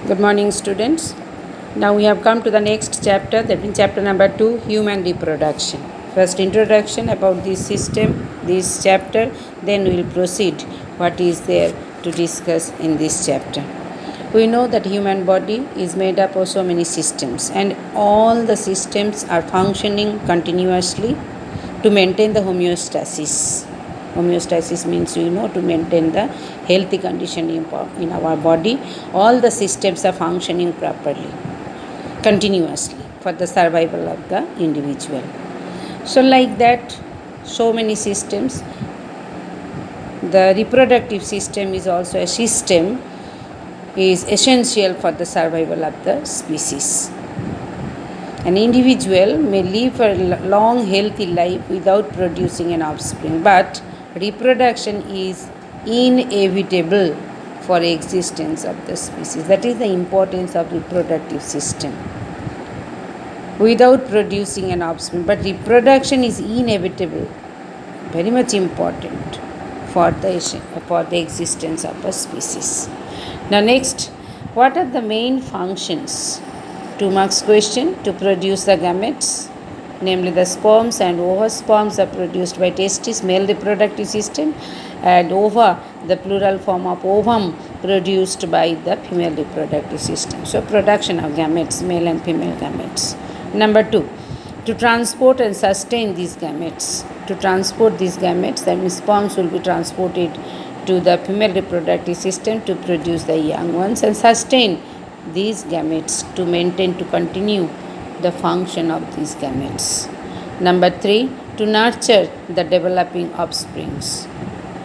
Good morning, students. Now we have come to the next chapter, that is chapter number 2, human reproduction. First, introduction about this system, this chapter, then we will proceed what is there to discuss in this chapter. We know that human body is made up of so many systems, and all the systems are functioning continuously to maintain the homeostasis. Homeostasis means, to maintain the healthy condition in our body. All the systems are functioning properly, continuously, for the survival of the individual. So, like that, so many systems. The reproductive system is also a system, is essential for the survival of the species. An individual may live a long, healthy life without producing an offspring, but reproduction is inevitable for existence of the species. That is the importance of reproductive system. Without producing an offspring, but reproduction is inevitable, very much important for the existence of a species. Now next, what are the main functions? 2 marks question. To produce the gametes, namely the sperms and ova. Sperms are produced by testis, male reproductive system, and ova, the plural form of ovum, produced by the female reproductive system. So production of gametes, male and female gametes. Number 2, to transport and sustain these gametes. To transport these gametes, that means sperms will be transported to the female reproductive system to produce the young ones and sustain these gametes, to continue the function of these gametes. Number 3, to nurture the developing offsprings.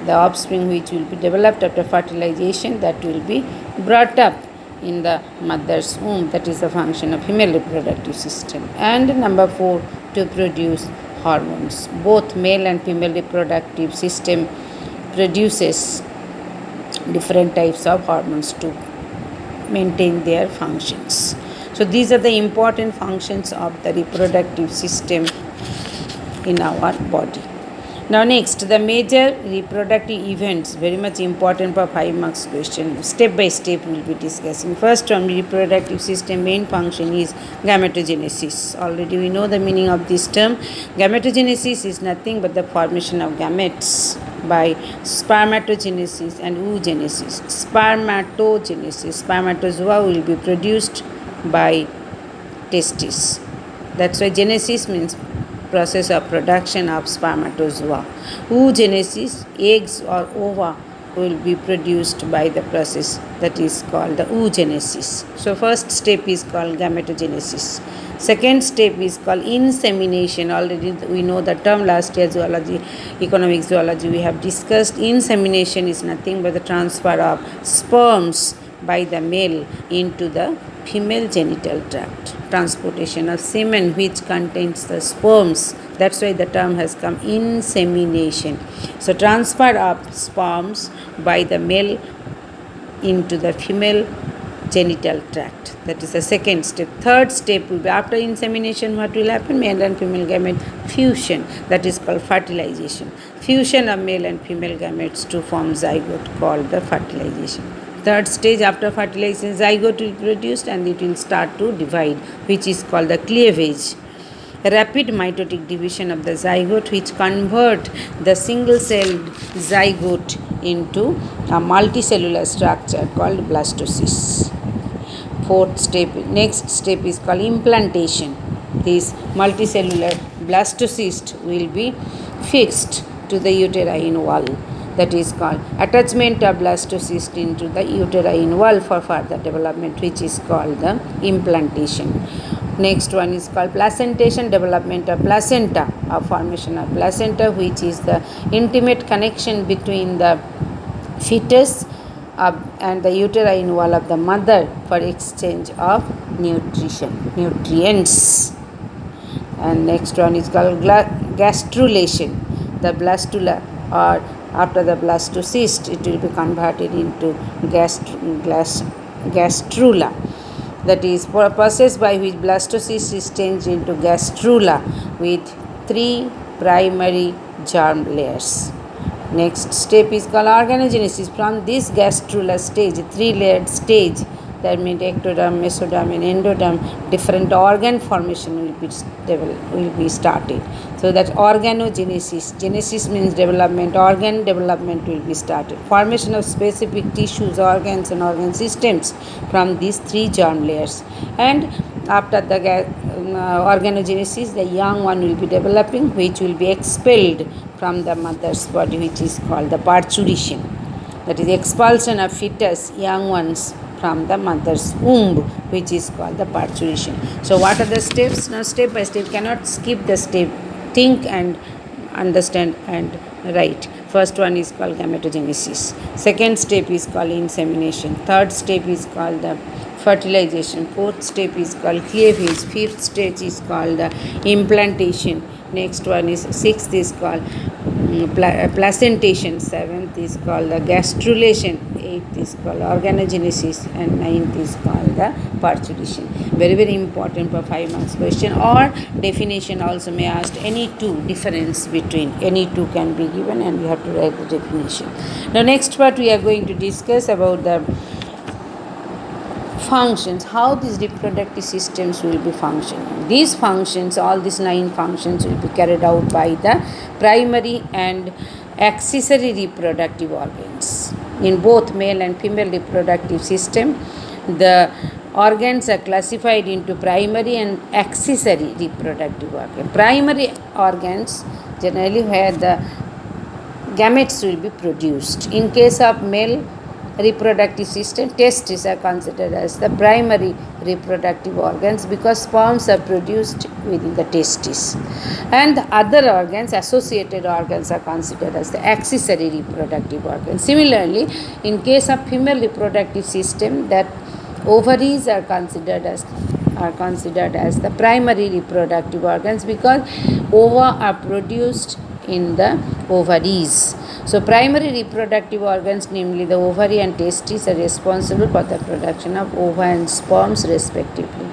The offspring which will be developed after fertilization, that will be brought up in the mother's womb. That is the function of female reproductive system. And number 4, to produce hormones. Both male and female reproductive system produces different types of hormones to maintain their functions. So these are the important functions of the reproductive system in our body. Now next, the major reproductive events, very much important for 5 marks question. Step by step we will be discussing. First, from reproductive system, main function is gametogenesis. Already we know the meaning of this term. Gametogenesis is nothing but the formation of gametes by spermatogenesis and oogenesis. Spermatozoa will be produced by testis. That's why genesis means process of production of spermatozoa. Oogenesis, eggs or ova will be produced by the process that is called the oogenesis. So first step is called gametogenesis. Second step is called insemination. Already we know the term, last year zoology, economic zoology, we have discussed. Insemination is nothing but the transfer of sperms by the male into the female genital tract. Transportation of semen which contains the sperms. That's why the term has come, insemination. So transfer of sperms by the male into the female genital tract. That is the second step. Third step will be, after insemination, what will happen? Male and female gamete fusion. That is called fertilization. Fusion of male and female gametes to form zygote, called the fertilization. Third stage, after fertilization, zygote will be produced and it will start to divide, which is called the cleavage. Rapid mitotic division of the zygote, which convert the single-celled zygote into a multicellular structure called blastocyst. Fourth step, next step is called implantation. This multicellular blastocyst will be fixed to the uterine wall. That is called attachment of blastocyst into the uterine wall for further development, which is called the implantation. Next one is called placentation, development of placenta, or formation of placenta, which is the intimate connection between the fetus and the uterine wall of the mother for exchange of nutrients. And next one is called gastrulation. The blastula, or after the blastocyst, it will be converted into gastrula. That is a process by which blastocyst is changed into gastrula with 3 primary germ layers. Next step is called organogenesis. From this gastrula stage, 3-layered stage, that means ectoderm, mesoderm, and endoderm, different organ formation will be started. So that organogenesis, genesis means development, organ development will be started. Formation of specific tissues, organs, and organ systems from these three germ layers. And after the organogenesis, the young one will be developing, which will be expelled from the mother's body, which is called the parturition. That is expulsion of fetus, young ones, from the mother's womb, which is called the parturition. So what are the steps? Now step by step, cannot skip the step. Think and understand and write. First one is called gametogenesis. Second step is called insemination. Third step is called the fertilization. Fourth step is called cleavage. Fifth stage is called the implantation. Next one is sixth is called placentation. Seventh is called the gastrulation. Eighth is called organogenesis, and ninth is called the parturition. Very very important for 5 marks question, or definition also may ask. Any two difference between any two can be given, and we have to write the definition. Now next part we are going to discuss about the functions, how these reproductive systems will be functioning. These functions, all these 9 functions, will be carried out by the primary and accessory reproductive organs. In both male and female reproductive system, the organs are classified into primary and accessory reproductive organs. Primary organs generally where the gametes will be produced. In case of male reproductive system, testes are considered as the primary reproductive organs because sperms are produced within the testes, and the other organs, associated organs, are considered as the accessory reproductive organs. Similarly, in case of female reproductive system, that ovaries are considered as the primary reproductive organs because ova are produced in the ovaries. So primary reproductive organs, namely the ovary and testes, are responsible for the production of ova and sperms respectively.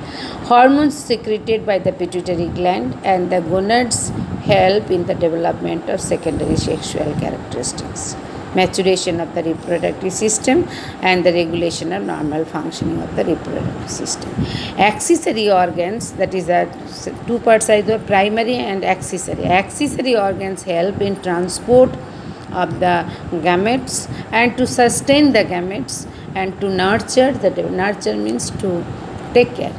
Hormones secreted by the pituitary gland and the gonads help in the development of secondary sexual characteristics, maturation of the reproductive system, and the regulation of normal functioning of the reproductive system. Accessory organs, that is the 2 parts either primary and accessory. Accessory organs help in transport of the gametes and to sustain the gametes and to nurture nurture means to take care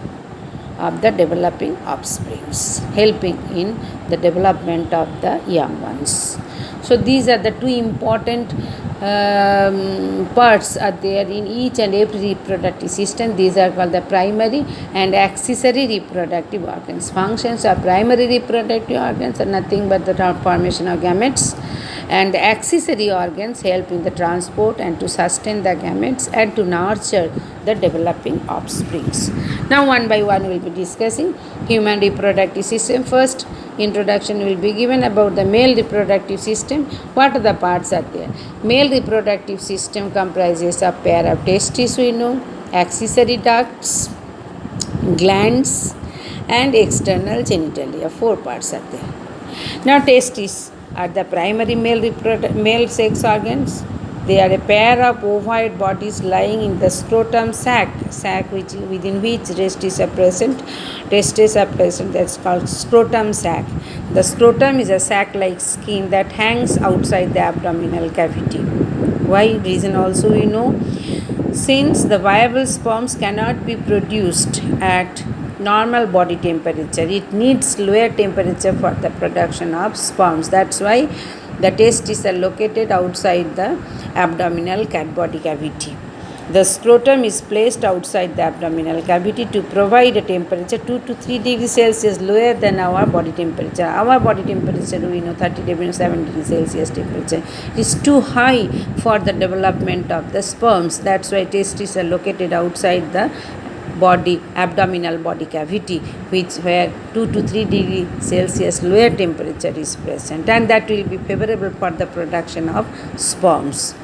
of the developing offsprings, helping in the development of the young ones. So these are the 2 important parts are there in each and every reproductive system. These are called the primary and accessory reproductive organs. Functions of primary reproductive organs are nothing but the formation of gametes, and accessory organs help in the transport and to sustain the gametes and to nurture the developing offsprings. Now one by one we will be discussing human reproductive system. First introduction will be given about the male reproductive system. What are the parts are there? Male reproductive system comprises a pair of testes, we know, accessory ducts, glands, and external genitalia. 4 parts are there. Now testes are the primary male sex organs. They are a pair of ovoid bodies lying in the scrotum sac within which testes are present. Testes are present, that's called scrotum sac. The scrotum is a sac-like skin that hangs outside the abdominal cavity. Why? Reason also we know. Since the viable sperms cannot be produced at normal body temperature, it needs lower temperature for the production of sperms. That's why the testes are located outside the abdominal body cavity. The scrotum is placed outside the abdominal cavity to provide a temperature 2 to 3 degrees Celsius lower than our body temperature. Our body temperature, we know, 37 degrees Celsius temperature. It is too high for the development of the sperms. That's why testes are located outside the abdominal body cavity, where 2 to 3 degrees Celsius lower temperature is present, and that will be favorable for the production of sperms.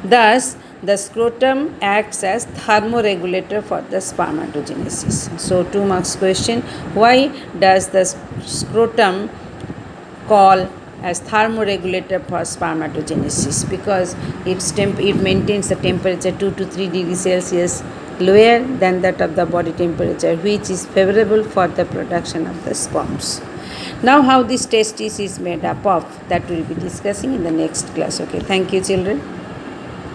Thus, the scrotum acts as thermoregulator for the spermatogenesis. So 2 marks question, why does the scrotum call as thermoregulator for spermatogenesis? Because it maintains the temperature 2 to 3 degrees Celsius lower than that of the body temperature, which is favorable for the production of the sperms. Now, how this testis is made up of, that we will be discussing in the next class. Okay, thank you, children.